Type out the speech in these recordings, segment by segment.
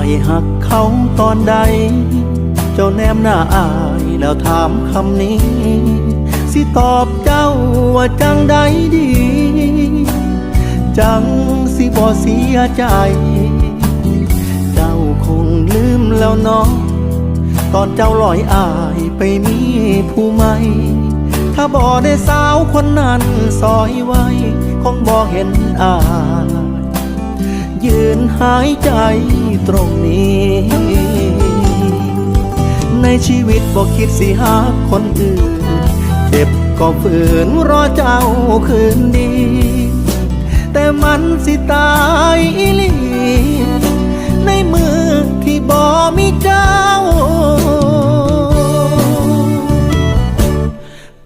ายหักเขาตอนใดเจ้าแนมหน้าอายแล้วถามคำนี้สิตอบเจ้าว่าจังใดดีจังสิบ่เสียใจเจ้าคงลืมแล้วเนาะตอนเจ้าลอยอายไปมีผู้ใหม่ถ้าบ่ได้สาวคนนั้นซอยไว้คงบ่เห็นอายยืนหายใจตรงนี้ในชีวิตบ่คิดสิหาคนอื่นเจ็บก็ฝืนรอเจ้าคืนดีแต่มันสิตายอีหลีในมือที่บ่มีเจ้า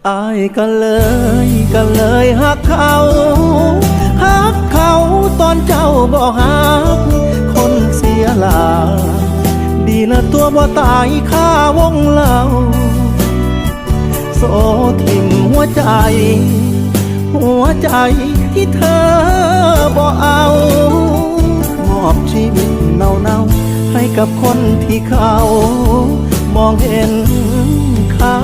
อายก็เลยหักเขาตอนเจ้าบ่หักคนเสียหลาดีละตัวบ่ตายค่าวงเล่าโซทิ่มหัวใจที่เธอบ่เอามอบชีวิตเน่าให้กับคนที่เขามองเห็นค่า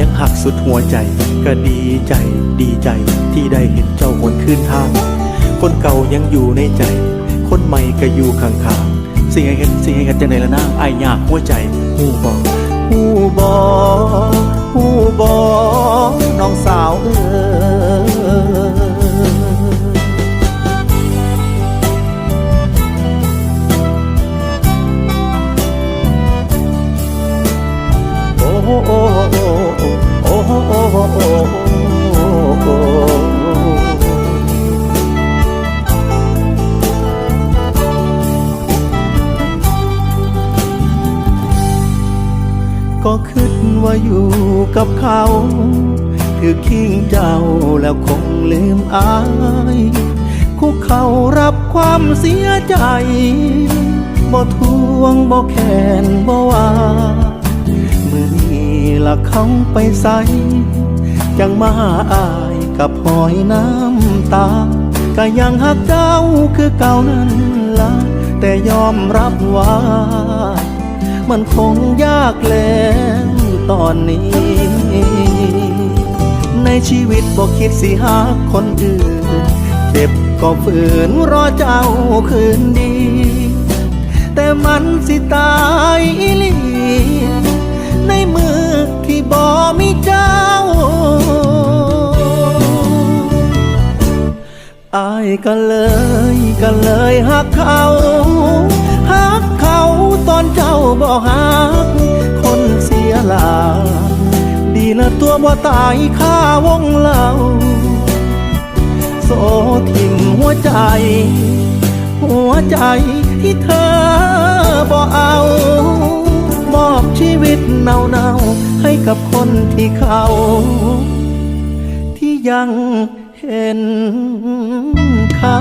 ยังหักสุดหัวใจก็ดีใจที่ได้เห็นเจ้าคนคืนทางคนเก่ายังอยู่ในใจคนใหม่ก็อยู่ข้างๆสิ่งให้กันจังไหนละนางอายยากหัวใจฮู้บ่น้องสาวก็คิดว่าอยู่กับเขาคือคิงเจ้าแล้วคงลืมอายคุกเขารับความเสียใจบ่ทวงบ่แค้นบ่ว่ามื้อนี้ละเขาไปใส่จังมาอายกับหอยน้ำตาก็ยังหักเจ้าคือเก่านั้นล่ะแต่ยอมรับว่ามันคงยากแล้วตอนนี้ในชีวิตบ่คิดสิหาคนอื่นเจ็บก็ฝืนรอเจ้าคืนดีแต่มันสิตายอีหลีในมือที่บ่มีเจ้าอายก็เลยหักเขาตอนเจ้าบ่หักคนเสียหลาดีละตัวบ่ตายค่าวงเล่าโซทิ่มหัวใจที่เธอบ่เอามอบชีวิตเน่าให้กับคนที่เขาที่ยังเห็นค่า